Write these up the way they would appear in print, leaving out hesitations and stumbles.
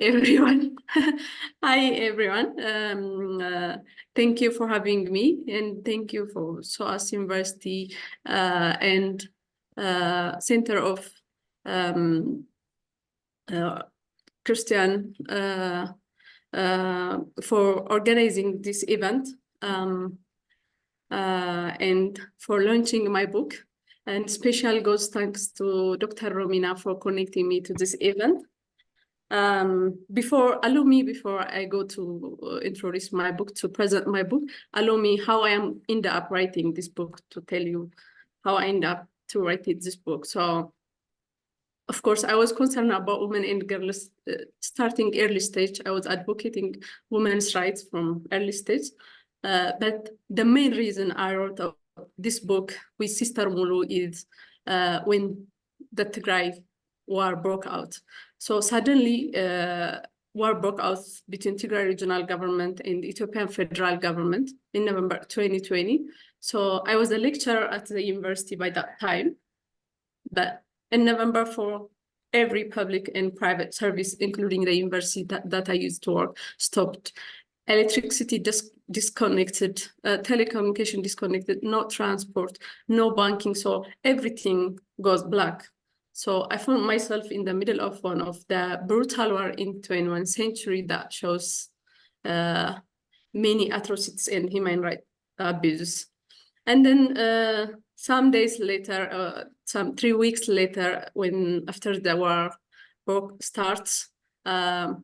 Everyone. Hi, everyone. Thank you for having me, and thank you for SOAS University and Center of Christian for organizing this event and for launching my book. And special goes thanks to Dr. Romina for connecting me to this event. Before I go to introduce my book, to present my book, allow me how I am end up writing this book, to tell you how I end up to write this book. So, of course, I was concerned about women and girls starting early stage. I was advocating women's rights from early stage. But the main reason I wrote this book with Sister Mulu is when the Tigray War broke out. So suddenly, war broke out between Tigray regional government and Ethiopian federal government in November 2020. So I was a lecturer at the university by that time. But in November, for every public and private service, including the university that I used to work, stopped. Electricity disconnected, telecommunication disconnected, no transport, no banking. So everything goes black. So I found myself in the middle of one of the brutal war in 21st century that shows many atrocities and human rights abuses. And then some days later, some 3 weeks later, after the war starts, I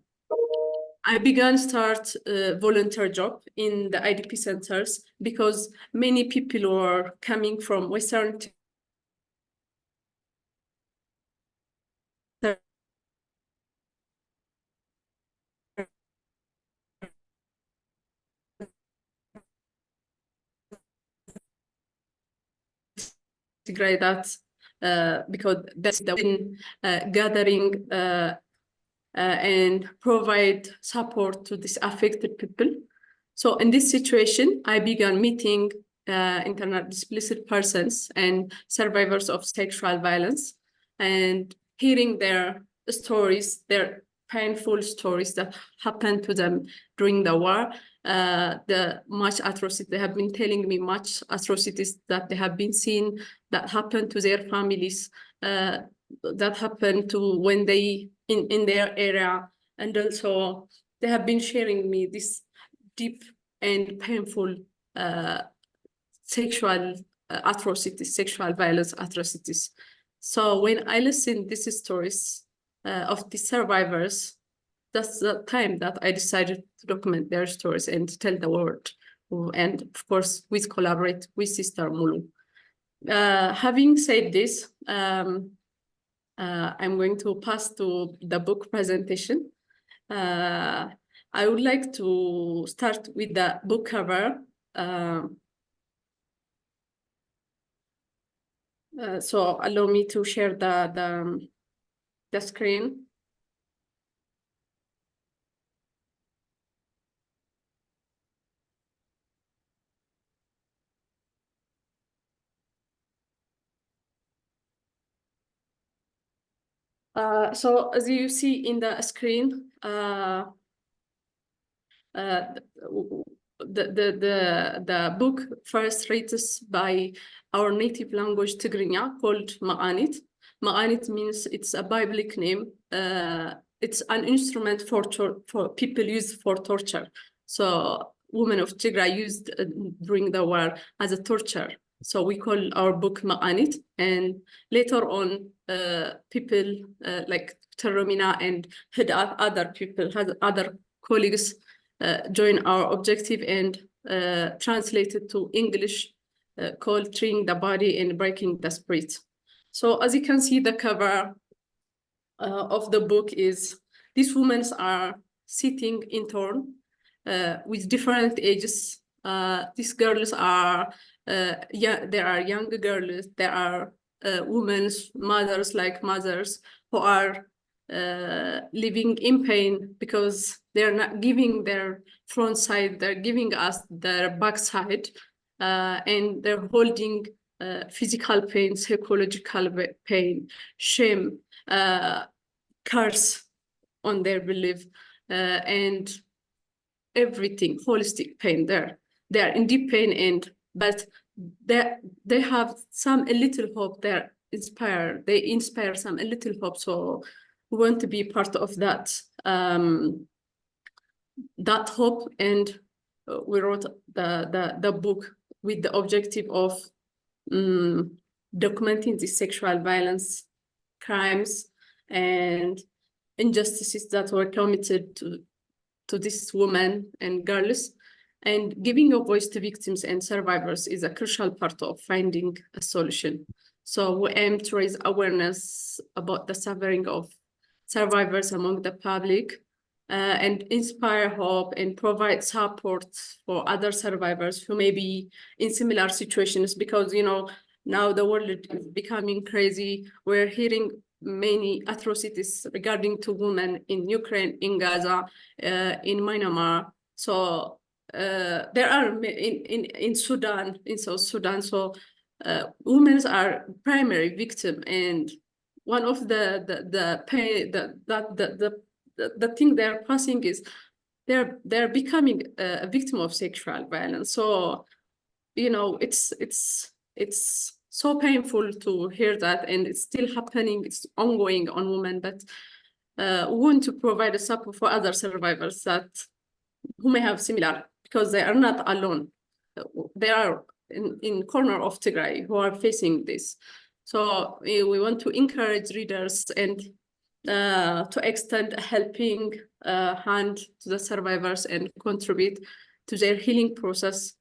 began start a volunteer job in the IDP centers because many people were coming from Western Tigray, because that's the gathering and provide support to these affected people. So in this situation, I began meeting internet displaced persons and survivors of sexual violence and hearing their stories, their painful stories that happened to them during the war. The much atrocity, they have been telling me much atrocities that they have been seeing that happened to their families, that happened to when they in their area, and also they have been sharing me this deep and painful sexual atrocities, sexual violence atrocities. So when I listen these stories of the survivors, that's the time that I decided to document their stories and to tell the world. And of course, we collaborate with Sister Mulu. Having said this, I'm going to pass to the book presentation. I would like to start with the book cover. So allow me to share the screen. So as you see in the screen, the book first reads by our native language Tigrigna, called Meqanit. Meqanit means it's a biblical name. It's an instrument for people used for torture. So women of Tigray used during the war as a torture. So we call our book Meqanit, and later on, people like Romina and Hidat, other colleagues join our objective and translated to English, called Treating the Body and Breaking the Spirit. So as you can see, the cover of the book is these women are sitting in turn with different ages. These girls are there are young girls, there are women, mothers who are living in pain because they're not giving their front side, they're giving us their back side, and they're holding physical pain, psychological pain, shame, curse on their belief, and everything, holistic pain there. They are in deep pain, but they have a little hope. They inspire a little hope. So we want to be part of that hope, and we wrote the book with the objective of documenting the sexual violence crimes and injustices that were committed to these women and girls, and giving a voice to victims and survivors is a crucial part of finding a solution. So we aim to raise awareness about the suffering of survivors among the public, and inspire hope and provide support for other survivors who may be in similar situations, because, you know, now the world is becoming crazy. We're hearing many atrocities regarding to women in Ukraine, in Gaza, in Myanmar. So there are in Sudan, in South Sudan. So women are primary victim, and one of the pain the thing they're passing is they're becoming a victim of sexual violence. So, you know, it's so painful to hear that, and it's still happening. It's ongoing on women, but we want to provide a support for other survivors who may have similar, because they are not alone. They are in corner of Tigray who are facing this. So we want to encourage readers and to extend a helping hand to the survivors and contribute to their healing process,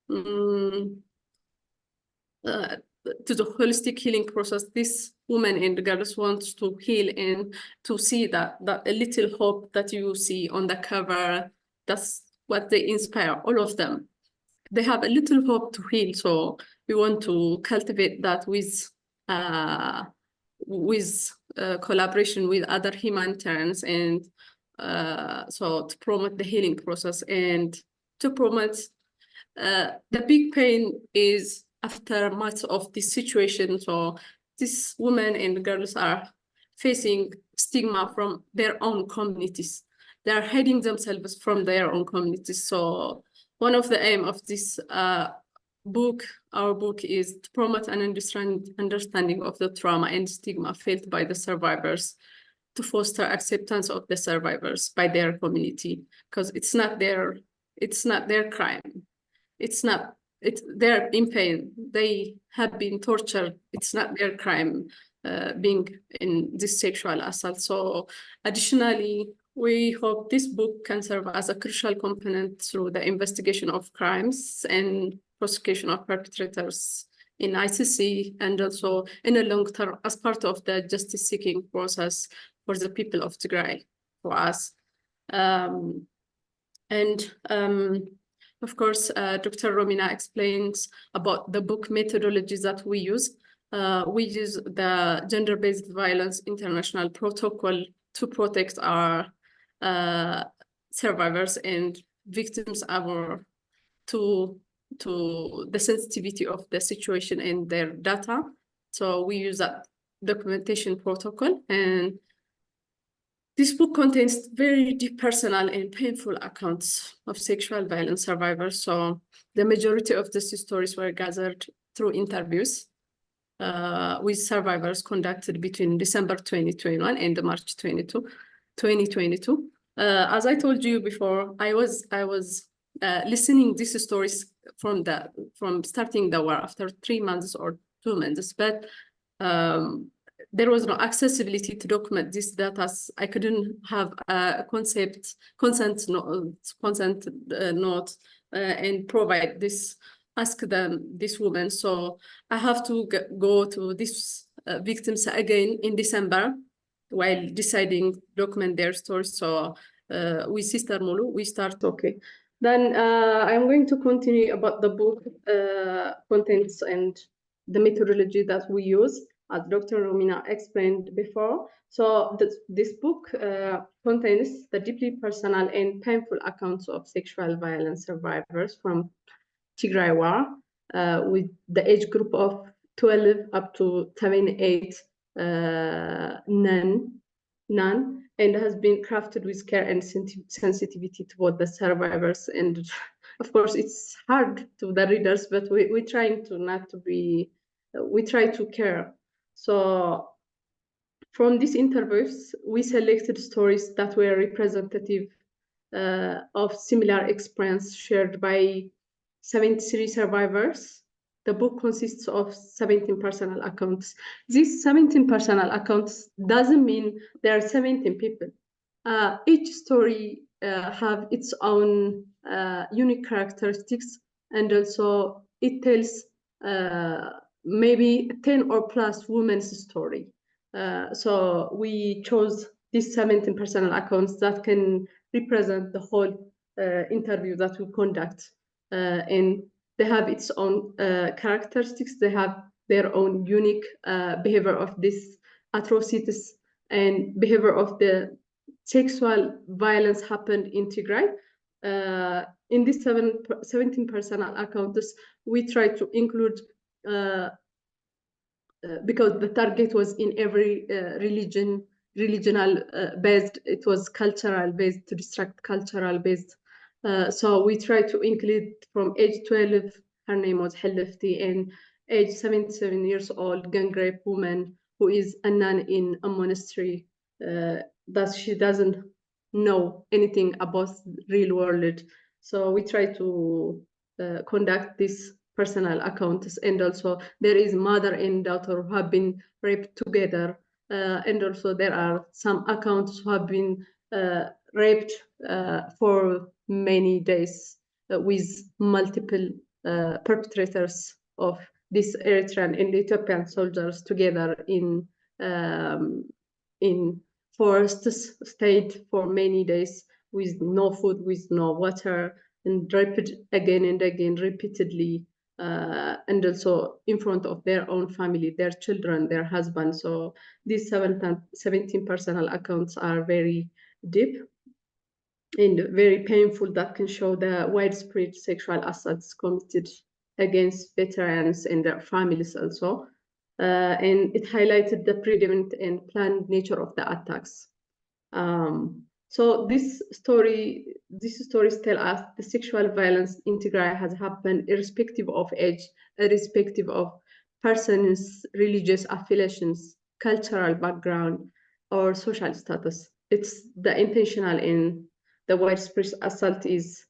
to the holistic healing process. These women and girls want to heal and to see that a little hope that you see on the cover. That's what they inspire, all of them. They have a little hope to heal. So we want to cultivate that with collaboration with other humanitarians, and so to promote the healing process and to promote the big pain is aftermath of this situation. So these women and girls are facing stigma from their own communities. They are hiding themselves from their own communities. So one of the aim of this our book is to promote an understanding of the trauma and stigma felt by the survivors, to foster acceptance of the survivors by their community, because it's not their crime. They're in pain. They have been tortured. It's not their crime being in this sexual assault. So additionally, we hope this book can serve as a crucial component through the investigation of crimes and prosecution of perpetrators in ICC, and also in the long term as part of the justice-seeking process for the people of Tigray, for us. Of course, Dr. Romina explains about the book methodologies that we use. We use the Gender-Based Violence International Protocol to protect our survivors and victims to the sensitivity of the situation and their data. So we use that documentation protocol, and this book contains very deep personal and painful accounts of sexual violence survivors. So the majority of these stories were gathered through interviews with survivors conducted between December 2021 and March 2022. As I told you before, I was listening these stories from starting the war after 3 months or 2 months, but there was no accessibility to document this data. I couldn't have a consent note and provide this, ask them, this woman. So I have to go to these victims again in December while deciding document their stories. So with Sister Mulu, we start. Okay. Then I'm going to continue about the book contents and the methodology that we use, as Dr. Romina explained before. So this book contains the deeply personal and painful accounts of sexual violence survivors from Tigray War, with the age group of 12 up to 78 none, and has been crafted with care and sensitivity toward the survivors. And of course, it's hard to the readers, but we're trying to not to be, we try to care. So from these interviews, we selected stories that were representative of similar experience shared by 73 survivors. The book consists of 17 personal accounts. These 17 personal accounts doesn't mean there are 17 people. Each story have its own unique characteristics, and also it tells maybe 10 or plus women's story. So we chose these 17 personal accounts that can represent the whole interview that we conduct. And they have its own characteristics. They have their own unique behavior of these atrocities and behavior of the sexual violence happened in Tigray. In these 17 personal accounts, we try to include because the target was in every regional based, it was cultural based to distract cultural based. So we try to include from age 12, her name was Helefti, and age 77 years old, gang rape woman who is a nun in a monastery, that she doesn't know anything about the real world. So we try to conduct this personal accounts, and also there is mother and daughter who have been raped together, and also there are some accounts who have been raped for many days with multiple perpetrators of these Eritrean and Ethiopian soldiers together in forests, stayed for many days with no food, with no water, and raped again and again repeatedly, and also in front of their own family, their children, their husbands. So these 17 personal accounts are very deep and very painful, that can show the widespread sexual assaults committed against veterans and their families also. And it highlighted the predominant and planned nature of the attacks. So these stories tell us the sexual violence in Tigray has happened irrespective of age, irrespective of person's religious affiliations, cultural background, or social status. It's the intentional and the widespread assault is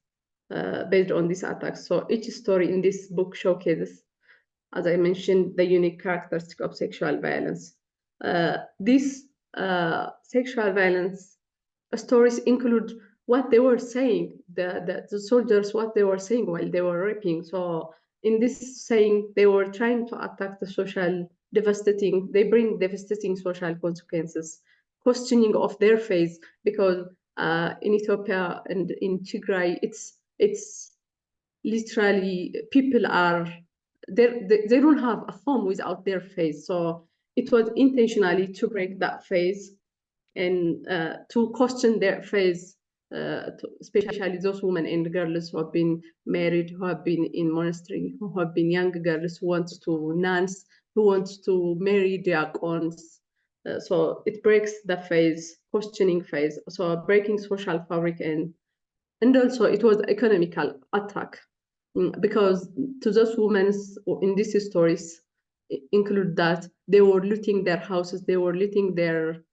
based on these attacks. So each story in this book showcases, as I mentioned, the unique characteristic of sexual violence. This sexual violence stories include what they were saying, the soldiers, what they were saying while they were raping. So in this saying, they were trying to attack the social they bring devastating social consequences, questioning of their faith, because in Ethiopia and in Tigray, it's literally people are, they don't have a home without their faith. So it was intentionally to break that faith and to question their faith, especially those women and girls who have been married, who have been in monastery, who have been young girls who want to nuns, who want to marry diaconus. So it breaks the faith, questioning faith, so breaking social fabric, and also it was economical attack, because to those women in these stories include that they were looting their houses, they were looting their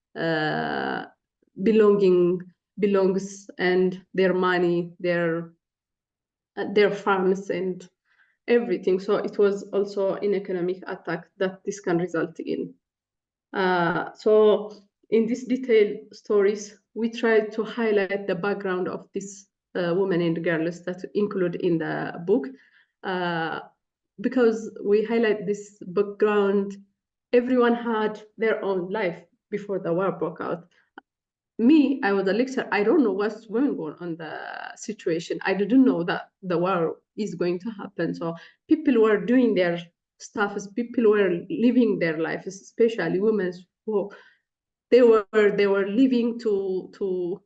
belongs and their money, their farms and everything. So it was also an economic attack that this can result in. So in these detailed stories, we try to highlight the background of these women and girls that include in the book, because we highlight this background. Everyone had their own life before the war broke out. Me, I was a lecturer. I don't know what's going on the situation. I didn't know that the war is going to happen. So people were doing their stuff, as people were living their lives, especially women who they were living to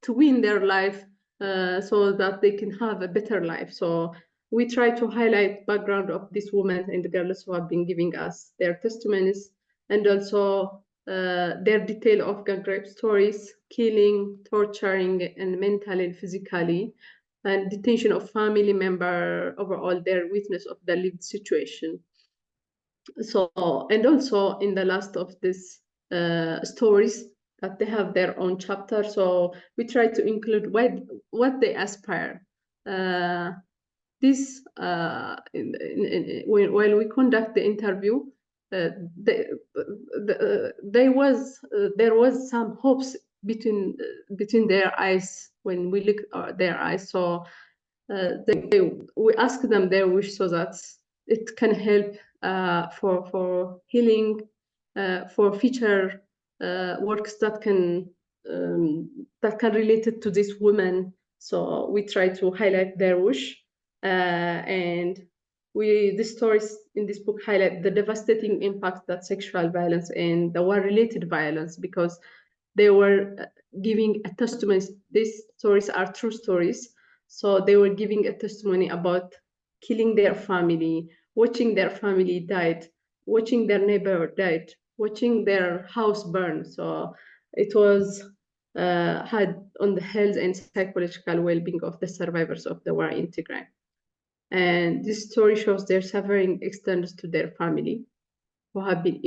win their life, so that they can have a better life. So we try to highlight background of these women and the girls who have been giving us their testimonies, and also their detail of gang rape stories, killing, torturing, and mentally and physically, and detention of family member, overall their witness of the lived situation. So, and also in the last of this stories that they have their own chapter. So we try to include what they aspire. While we conduct the interview, there was some hopes between their eyes when we look at their eyes. So we ask them their wish so that it can help for healing, for future works that can relate it to this woman. So we try to highlight their wish, and the stories in this book highlight the devastating impact that sexual violence and the war-related violence, because they were giving a testimony. These stories are true stories. So they were giving a testimony about killing their family, watching their family died, watching their neighbor died, watching their house burn. So it was had on the health and psychological well-being of the survivors of the war in Tigray. And this story shows their suffering extends to their family, who have been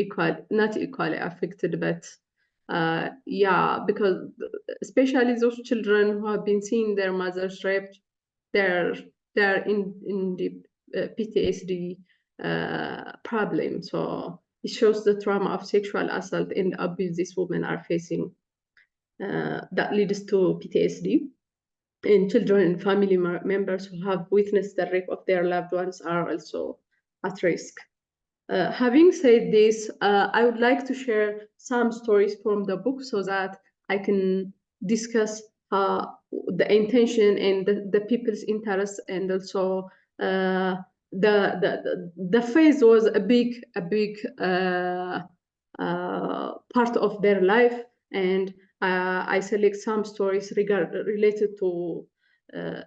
not equally affected, but because especially those children who have been seeing their mothers raped, they're in the PTSD problem. So it shows the trauma of sexual assault and abuse these women are facing that leads to PTSD. And children and family members who have witnessed the rape of their loved ones are also at risk. Having said this, I would like to share some stories from the book so that I can discuss the intention and the people's interest, and also the phase was a big part of their life, and I select some stories related to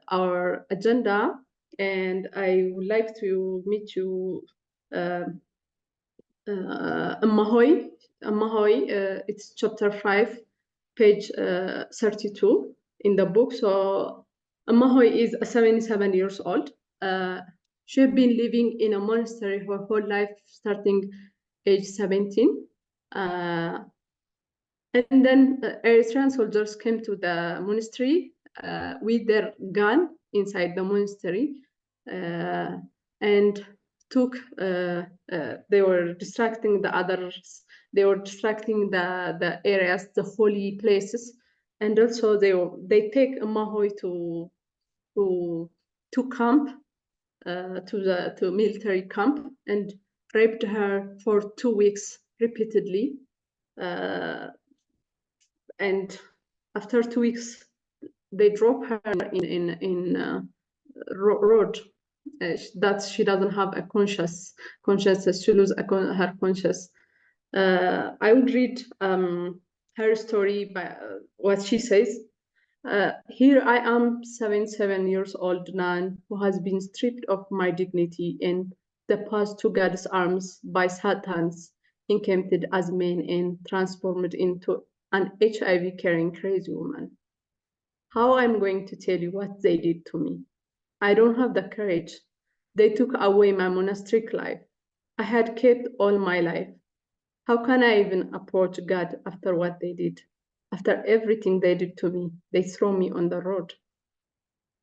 our agenda, and I would like to meet you. Amahoy, it's chapter 5, page 32 in the book. So Amahoy is 77 years old. She had been living in a monastery her whole life, starting age 17. And then Eritrean soldiers came to the monastery with their gun inside the monastery, and they were distracting the others. They were distracting the areas, the holy places, and also they take Mahoy to camp, to military camp, and raped her for 2 weeks repeatedly. And after 2 weeks, they drop her in road. That she doesn't have a consciousness. She loses her conscious. I would read her story by what she says. Here I am, 77 years old man who has been stripped of my dignity and the path to God's arms by Satan's, encamped as men and transformed into an HIV-carrying crazy woman. How I'm going to tell you what they did to me? I don't have the courage. They took away my monastic life. I had kept all my life. How can I even approach God after what they did? After everything they did to me, they threw me on the road.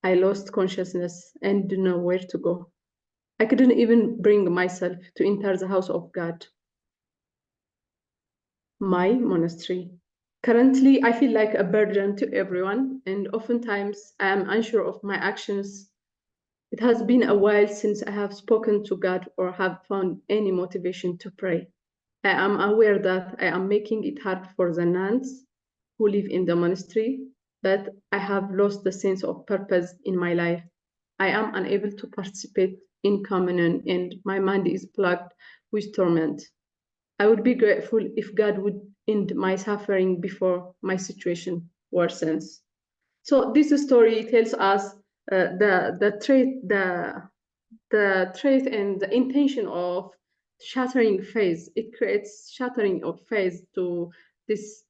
I lost consciousness and didn't know where to go. I couldn't even bring myself to enter the house of God, my monastery. Currently, I feel like a burden to everyone, and oftentimes I am unsure of my actions. It has been a while since I have spoken to God or have found any motivation to pray. I am aware that I am making it hard for the nuns who live in the monastery, but I have lost the sense of purpose in my life. I am unable to participate in communion, and my mind is plagued with torment. I would be grateful if God would end my suffering before my situation worsens. So this story tells us the trait and the intention of shattering phase. It creates shattering of phase to this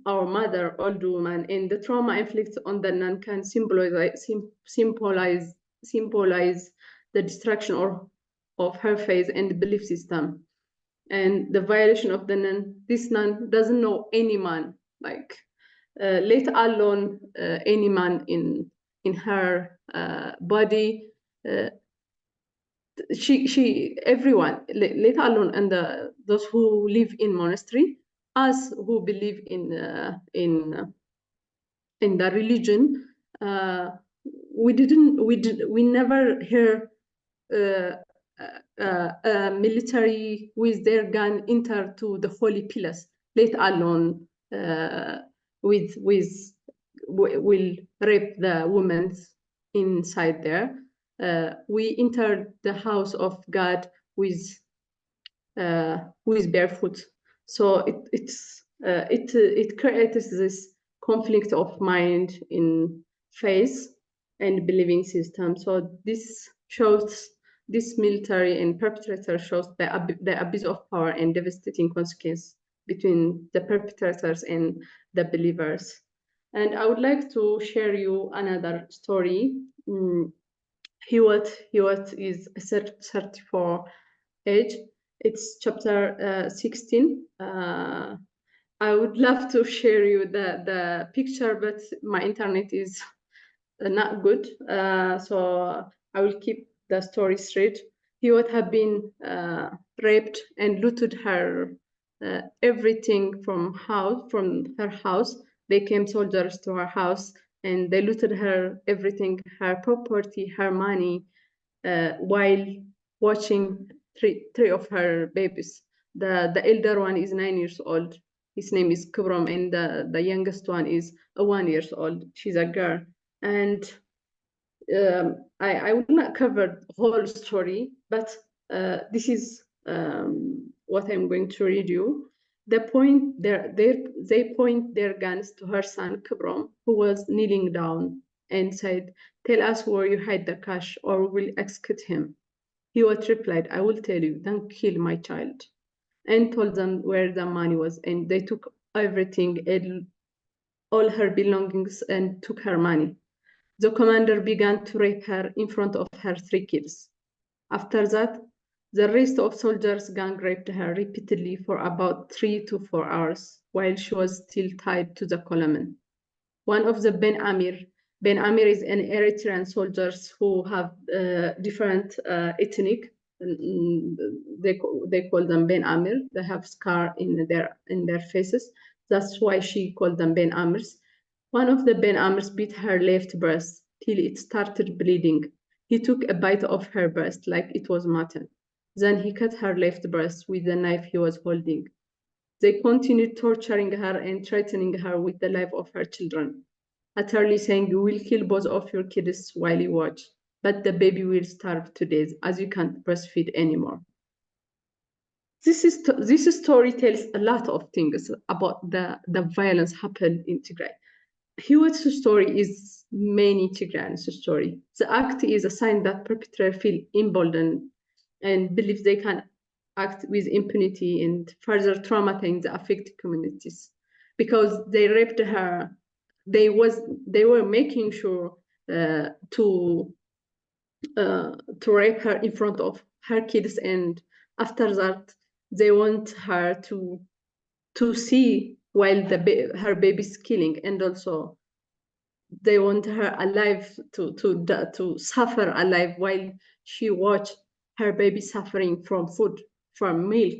our mother, old woman, and the trauma inflicted on the nun can symbolize the destruction of her faith and belief system, and the violation of the nun. This nun doesn't know any man, like let alone any man in her body. Everyone, let alone, and those who live in monastery, us who believe in the religion, we never hear military with their gun enter to the holy pillars, let alone will rape the women inside there. We enter the house of God with barefoot. So it creates this conflict of mind in faith and believing system. So this shows, this military and perpetrator shows the abuse of power and devastating consequences between the perpetrators and the believers. And I would like to share you another story. Hiwat is 34 age. It's chapter 16. I would love to share you the picture, but my internet is not good. So I will keep the story straight. Hiwat had been raped and looted her everything from her house. They came soldiers to her house and they looted her everything, her property, her money, while watching three of her babies. The elder one is 9 years old. His name is Kubram, and the youngest one is 1 year old. She's a girl. And I will not cover the whole story, but this is what I'm going to read you. They point their guns to her son Kubram, who was kneeling down, and said, "Tell us where you hide the cash, or we will execute him." Hiwat replied, "I will tell you, don't kill my child," and told them where the money was, and they took everything, all her belongings, and took her money. The commander began to rape her in front of her 3 kids. After that, the rest of soldiers gang raped her repeatedly for about 3 to 4 hours while she was still tied to the column. One of the Ben Amir is an Eritrean soldiers who have different ethnic. They call them Ben Amir. They have scar in their faces. That's why she called them Ben Amirs. One of the Ben Amirs beat her left breast till it started bleeding. He took a bite of her breast like it was mutton. Then he cut her left breast with the knife he was holding. They continued torturing her and threatening her with the life of her children, utterly saying, "You will kill both of your kids while you watch, but the baby will starve to death as you can't breastfeed anymore." This story tells a lot of things about the violence happened in Tigray. Hiwat's story is many Tigrayans' story. The act is a sign that perpetrators feel emboldened and believe they can act with impunity and further traumatizing the affected communities. Because they raped her, they were making sure to rape her in front of her kids, and after that they want her to see while her baby's killing, and also they want her alive to suffer alive while she watched her baby suffering from food, from milk.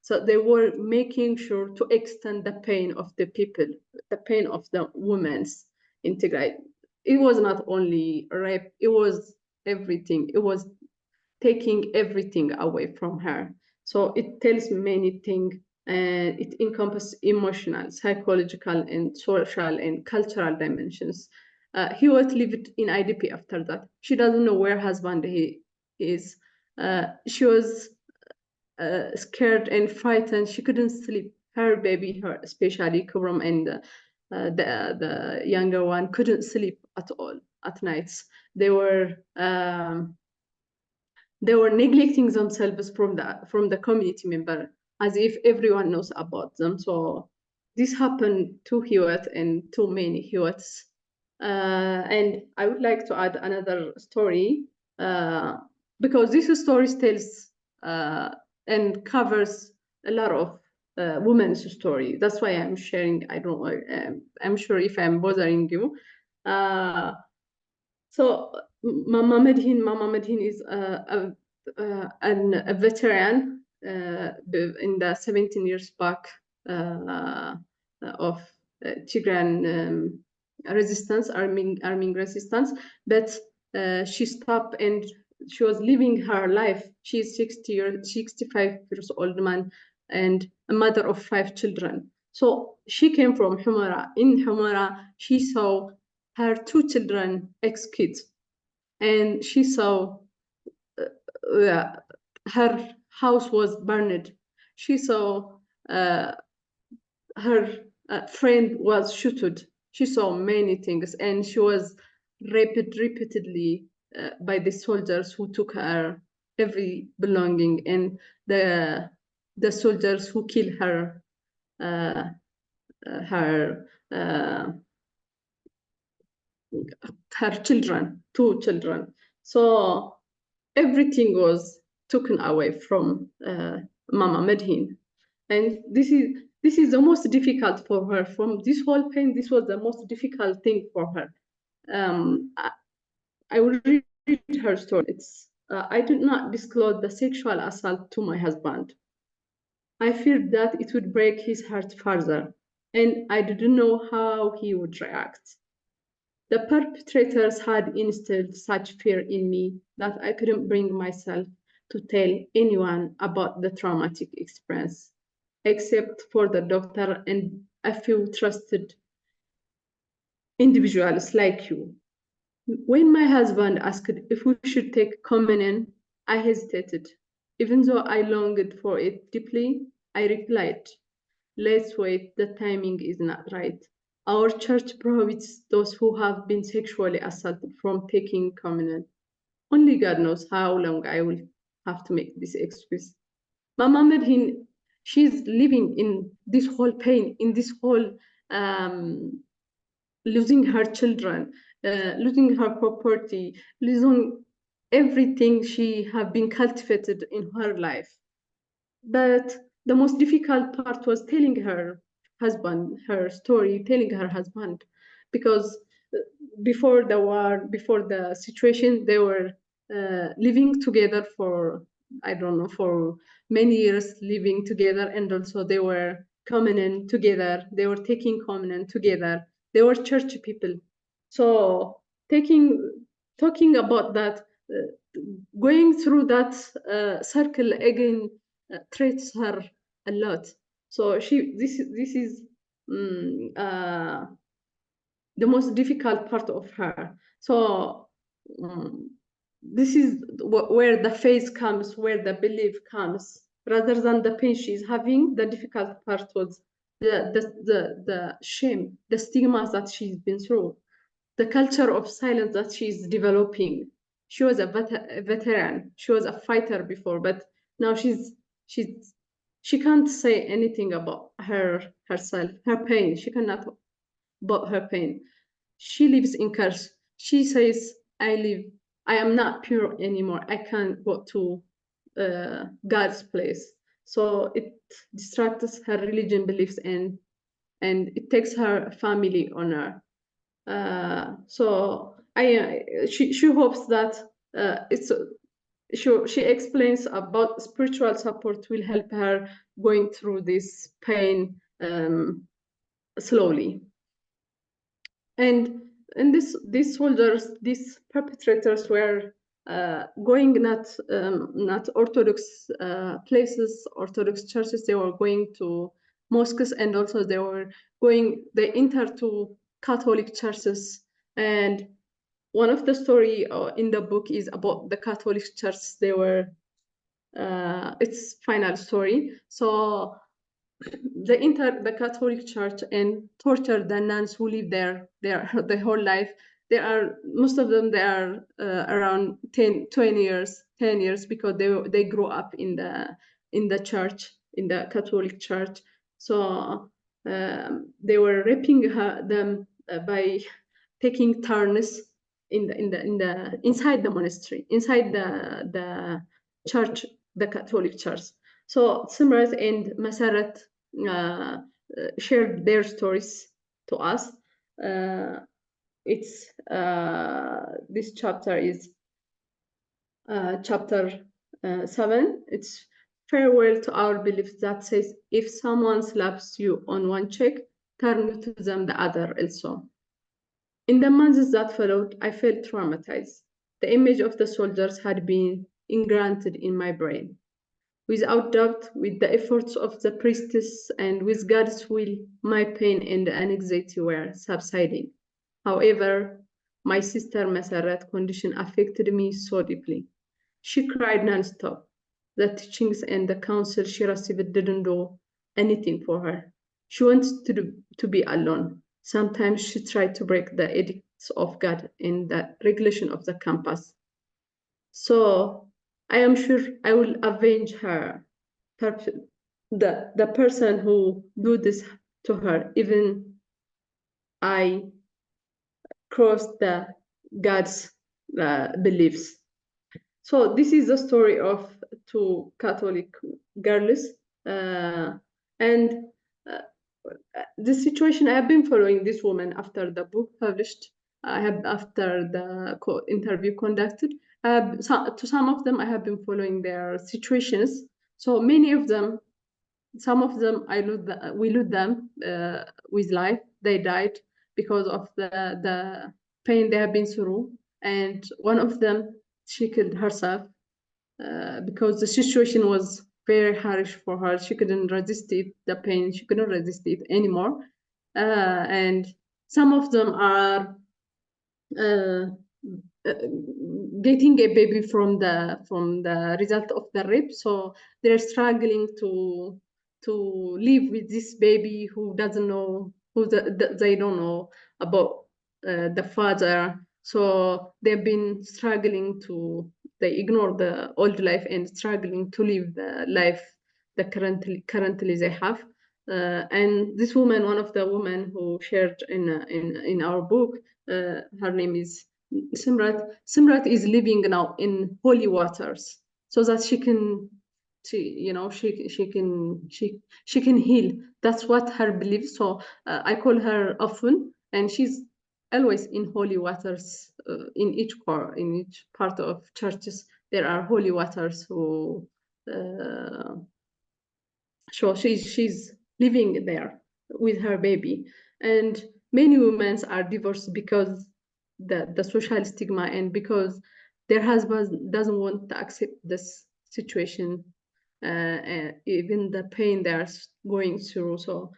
So they were making sure to extend the pain of the people, the pain of the women in Tigray. It was not only rape, it was everything. It was taking everything away from her. So it tells many things, and it encompasses emotional, psychological, and social and cultural dimensions. Hiwat lived in IDP after that. She doesn't know where husband he is. She was scared and frightened. She couldn't sleep. Her baby, especially Kubram, and the younger one couldn't sleep at all at nights. They were they were neglecting themselves from the community member, as if everyone knows about them. So this happened to Hiwat and to many Hiwats. And I would like to add another story, because this story tells and covers a lot of women's story. That's why I'm sharing. I don't know. I'm sure if I'm bothering you. So Mama Medhin is a veteran in the 17 years back of Tigrayan resistance, arming resistance, but she stopped and she was living her life. She's 65 years old man and a mother of 5 children. So she came from Humara. In Humara, she saw her 2 children, ex-kids, and she saw her house was burned. She saw her friend was shot. She saw many things, and she was raped repeatedly by the soldiers who took her every belonging, and the soldiers who killed her her children, 2 children. So everything was taken away from Mama Medhin, and this is the most difficult for her. From this whole pain, this was the most difficult thing for her. I will read her story. It's I did not disclose the sexual assault to my husband. I feared that it would break his heart further, and I didn't know how he would react. The perpetrators had instilled such fear in me that I couldn't bring myself to tell anyone about the traumatic experience, except for the doctor and a few trusted individuals like you. When my husband asked if we should take communion, I hesitated. Even though I longed for it deeply, I replied, "Let's wait, the timing is not right. Our church prohibits those who have been sexually assaulted from taking communion. Only God knows how long I will have to make this excuse." Mama Medhin, she's living in this whole pain, in this whole losing her children, losing her property, losing everything she have been cultivated in her life. But the most difficult part was telling her husband her story, telling her husband, because before the war, before the situation, they were living together for, I don't know, for many years, living together, and also they were communion together, they were taking communion together, they were church people. So talking about that, going through that circle again treats her a lot. So this is the most difficult part of her. So this is where the faith comes, where the belief comes, rather than the pain she's having. The difficult part was the shame, the stigma that she's been through, the culture of silence that she's developing. She was a veteran. She was a fighter before, but now she can't say anything about herself, her pain. She cannot about her pain. She lives in curse. She says, I am not pure anymore. I can't go to God's place. So it distracts her religion beliefs, and it takes her family honor. So she hopes that she explains about spiritual support will help her going through this pain slowly. And these soldiers, these perpetrators were going not Orthodox places, Orthodox churches. They were going to mosques, and also they entered to Catholic churches. And one of the story in the book is about the Catholic church. They were its final story. So they entered the Catholic Church and tortured the nuns who live there their whole life. most of them, they are around 10 years because they grew up in the church, in the Catholic Church. So they were raping them by taking turns inside the monastery, inside the church, the Catholic Church. So Simrat and Masarat shared their stories to us. This chapter is chapter 7. It's farewell to our beliefs that says, if someone slaps you on one cheek, turn to them the other also. In the months that followed, I felt traumatized. The image of the soldiers had been implanted in my brain. Without doubt, with the efforts of the priestess and with God's will, my pain and anxiety were subsiding. However, my sister Masarat's condition affected me so deeply. She cried non-stop. The teachings and the counsel she received didn't do anything for her. She wanted to be alone. Sometimes she tried to break the edicts of God and the regulation of the campus. So I am sure I will avenge her, the person who do this to her, even I crossed the God's beliefs. So this is the story of two Catholic girls, and the situation. I have been following this woman after the book published. After the interview conducted. To some of them, I have been following their situations. So many of them, some of them, we lose them with life. They died because of the pain they have been through, and one of them, she killed herself because the situation was very harsh for her. She couldn't resist it, the pain. She couldn't resist it anymore. And some of them are getting a baby from the result of the rape. So they're struggling to live with this baby who doesn't know, they don't know about the father. So they've been struggling they ignore the old life and struggling to live the life that currently they have. And this woman, one of the women who shared in our book, her name is Simrat. Simrat is living now in holy waters so that she can heal. That's what her belief. So I call her often, and she's always in holy waters. In each part of churches, there are holy waters who. So she's living there with her baby, and many women are divorced because the social stigma and because their husband doesn't want to accept this situation, even the pain they are going through. So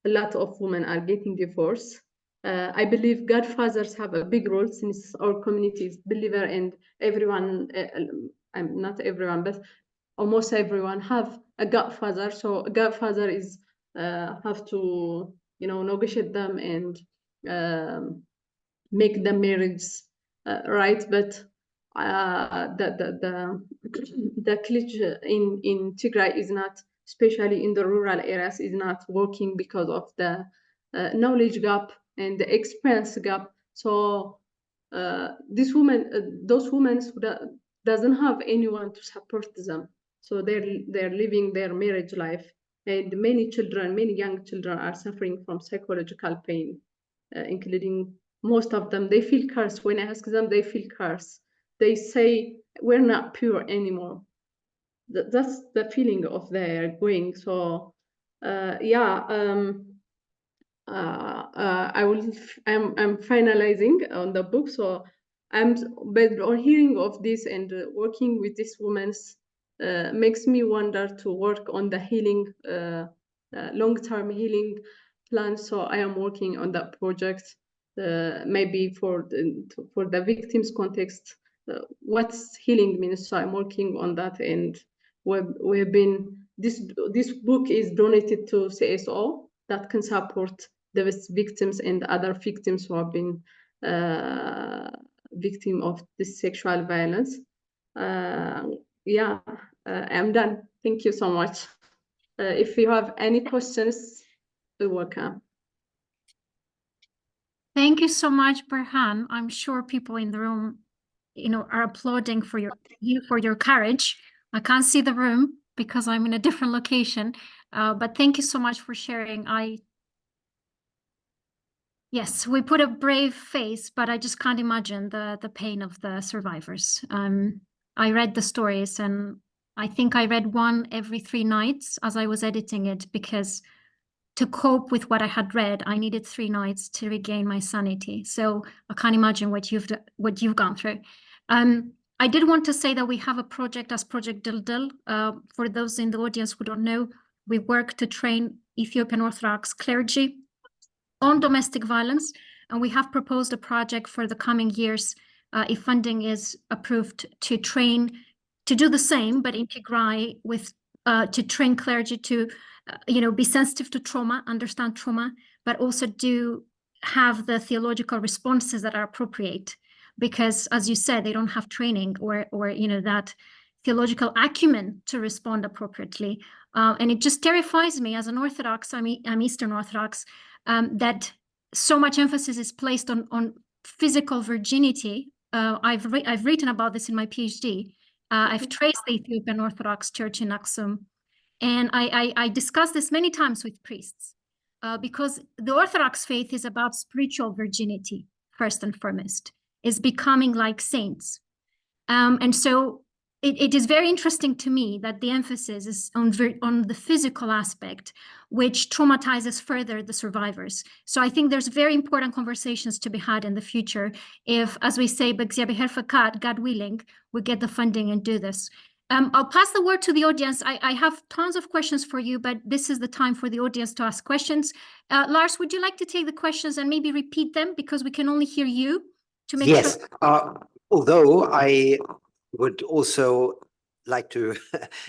a lot of women are getting divorced. I believe godfathers have a big role since our community is believer, and everyone, not everyone, but almost everyone have a godfather. So a godfather is have to negotiate them and make the marriage right. But the culture in Tigray is not, especially in the rural areas, is not working because of the knowledge gap and the experience gap. So those women who doesn't have anyone to support them. So they're living their marriage life, and many young children are suffering from psychological pain, including most of them. They feel cursed. When I ask them, they feel cursed. They say, we're not pure anymore. That's the feeling of their going. So I'm finalizing on the book. So but on hearing of this and working with these women makes me wonder to work on the healing, long-term healing plan. So I am working on that project, maybe for the victims context, what's healing means. So I'm working on that, and we've been, this book is donated to CSO that can support the victims and other victims who have been victim of this sexual violence. Yeah, I'm done. Thank you so much. If you have any questions, you're welcome. Thank you so much, Birhan. I'm sure people in the room, are applauding for your courage. I can't see the room because I'm in a different location, but thank you so much for sharing. Yes, we put a brave face, but I just can't imagine the pain of the survivors. I read the stories, and I think I read one every 3 nights as I was editing it, because to cope with what I had read, I needed 3 nights to regain my sanity. So I can't imagine what you've gone through. I did want to say that we have a project as Project Dildil. For those in the audience who don't know, we work to train Ethiopian Orthodox clergy on domestic violence, and we have proposed a project for the coming years, if funding is approved, to do the same, but in Tigray, to train clergy to be sensitive to trauma, understand trauma, but also have the theological responses that are appropriate, because, as you said, they don't have training or that theological acumen to respond appropriately. And it just terrifies me as an Orthodox, I'm Eastern Orthodox, that so much emphasis is placed on physical virginity. I've written about this in my PhD. I've traced the Ethiopian Orthodox Church in Aksum, and I discussed this many times with priests, because the Orthodox faith is about spiritual virginity, first and foremost, is becoming like saints. And so it is very interesting to me that the emphasis is on the physical aspect, which traumatizes further the survivors. So I think there's very important conversations to be had in the future if, as we say, God willing, we get the funding and do this. I'll pass the word to the audience. I have tons of questions for you, but this is the time for the audience to ask questions. Lars, would you like to take the questions and maybe repeat them, because we can only hear you, to make sure? Yes, although I would also like to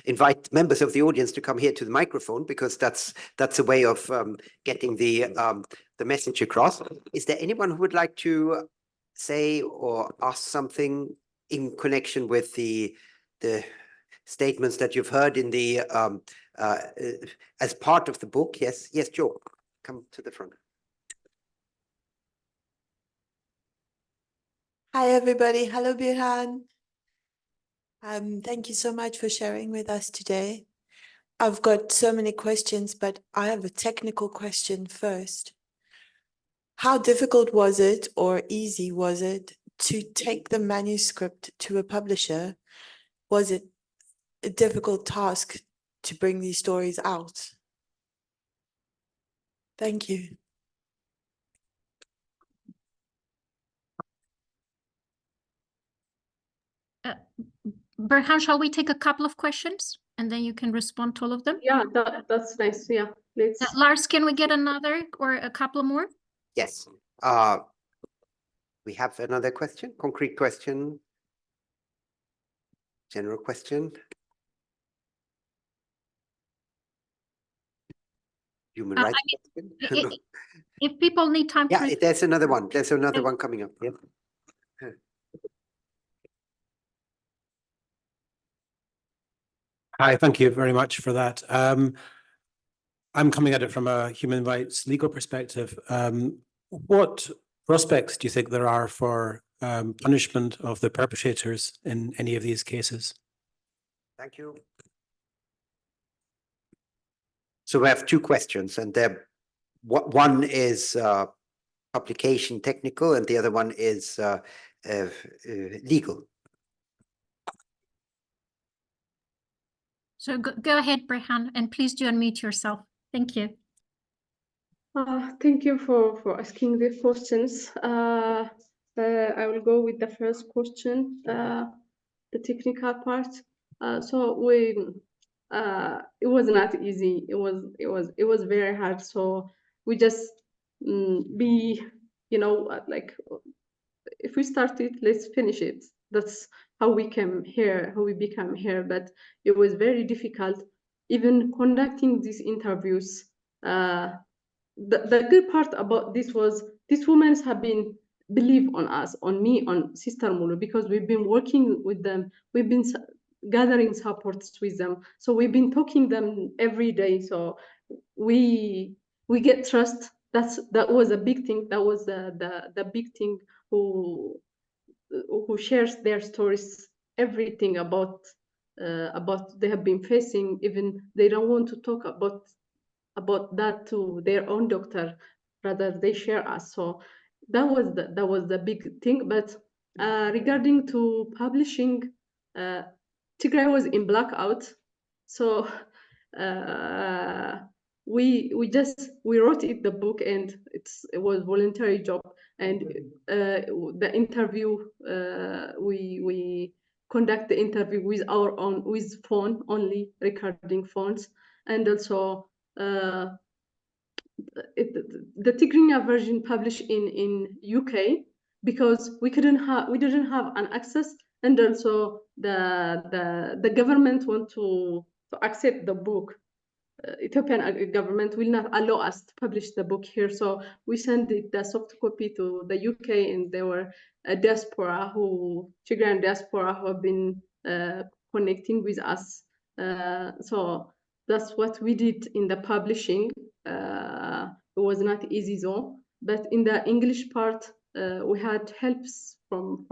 invite members of the audience to come here to the microphone, because that's a way of getting the message across. Is there anyone who would like to say or ask something in connection with the statements that you've heard in the as part of the book? Yes, Joe, come to the front. Hi, everybody. Hello, Birhan. Thank you so much for sharing with us today. I've got so many questions, but I have a technical question first. How difficult was it, or easy was it, to take the manuscript to a publisher? Was it a difficult task to bring these stories out? Thank you. Birhan, shall we take a couple of questions and then you can respond to all of them? Yeah, that's nice. Yeah, let's. Lars, can we get another or a couple more? Yes. We have another question, concrete question, general question. Human rights question. If people need time. Yeah, there's another one. There's another one coming up. Yeah. Hi, thank you very much for that. I'm coming at it from a human rights legal perspective. What prospects do you think there are for punishment of the perpetrators in any of these cases? Thank you. So we have 2 questions, and one is publication technical, and the other one is legal. So go ahead, Birhan, and please do unmute yourself. Thank you. Thank you for asking the questions. I will go with the first question, the technical part. So it was not easy. It was very hard. So we just like, if we start it, let's finish it. That's how we came here, how we become here. But it was very difficult, even conducting these interviews. The good part about this was these women have been believe on us, on me, on Sister Mulu, because we've been working with them. We've been gathering supports with them. So we've been talking them every day. So we get trust. That was a big thing. That was the big thing who shares their stories, everything about they have been facing. Even they don't want to talk about that to their own doctor, rather they share us. So that was the big thing. But regarding to publishing, Tigray was in blackout, so we wrote the book, and it was voluntary job. And the interview, we conduct the interview with our own, with phone only, recording phones. And also the Tigrigna version published in UK, because we didn't have an access. And also the government want to accept the book. Ethiopian government will not allow us to publish the book here, so we sent the soft copy to the UK, and there were a diaspora Tigrayan diaspora who have been connecting with us. So that's what we did in the publishing. It was not easy though, but in the English part, we had helps from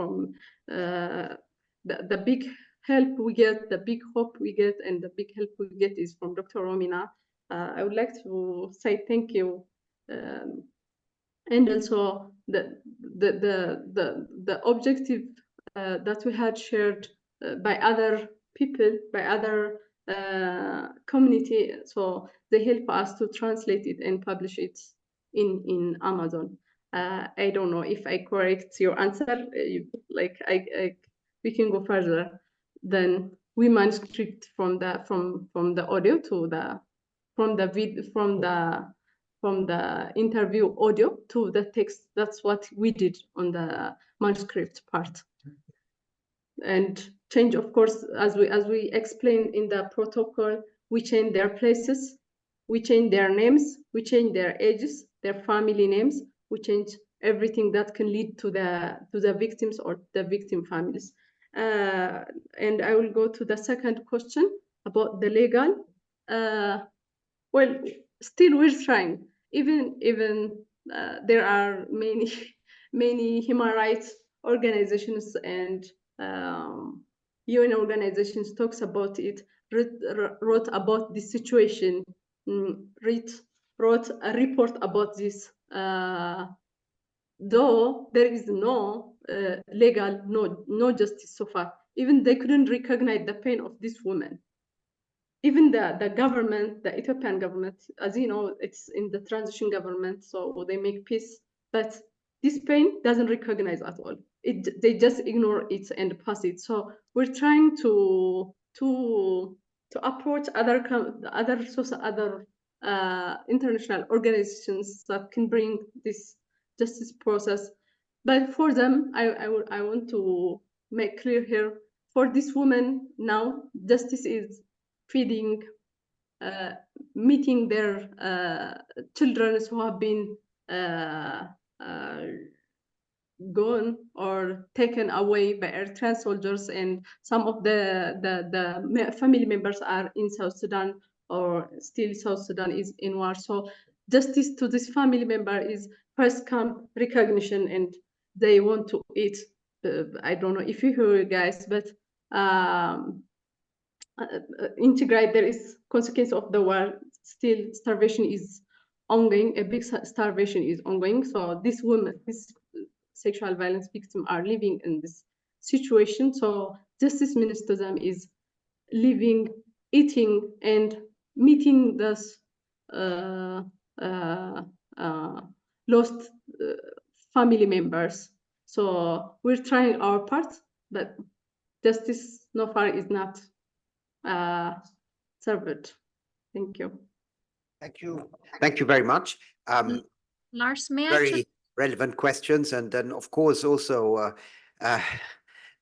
the big help we get, the big hope we get, and the big help we get is from Dr. Romina. I would like to say thank you, and also the objective that we had shared by other people, by other community. So they help us to translate it and publish it in Amazon. I don't know if I correct your answer. We can go further. Then we manuscript from the audio to from the interview audio to the text. That's what we did on the manuscript part. And change, of course, as we explained in the protocol, we change their places, we change their names, we change their ages, their family names, we change everything that can lead to the victims or the victim families. And I will go to the second question about the legal. Well, still we're trying. Even there are many human rights organizations and UN organizations talks about it, wrote about this situation, wrote a report about this. Though there is no legal, no justice so far. Even they couldn't recognize the pain of this woman. Even the government, the Ethiopian government, as you know, it's in the transition government, so they make peace, but this pain doesn't recognize at all. They just ignore it and pass it. So we're trying to approach other international organizations that can bring this justice process. But for them, I want to make clear here, for this woman now, justice is feeding, meeting their children who have been gone or taken away by Eritrean soldiers, and some of the family members are in South Sudan, or still South Sudan is in war. So justice to this family member is first come recognition, and they want to eat. I don't know if you hear, guys, but in Tigray there is consequence of the war. Still starvation is ongoing, a big starvation is ongoing. So this woman, this sexual violence victims are living in this situation. So justice means to them is living, eating, and meeting those lost family members. So we're trying our part, but justice so far is not served. Thank you. Thank you. Thank you very much. Lars, may I Very just... relevant questions. And then, of course, also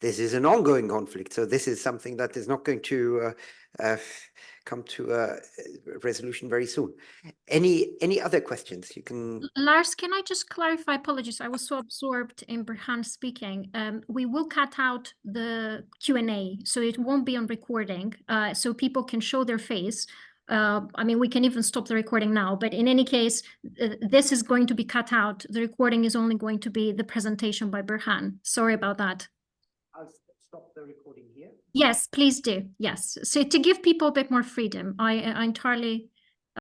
this is an ongoing conflict. So this is something that is not going to come to a resolution very soon. Any other questions? You can. Lars, can I just clarify? Apologies, I was so absorbed in Birhan speaking. We will cut out the Q&A, so it won't be on recording, so people can show their face. I mean, we can even stop the recording now, but in any case, this is going to be cut out. The recording is only going to be the presentation by Birhan. Sorry about that. I'll stop the recording here. Yes, please do. Yes. So to give people a bit more freedom, I entirely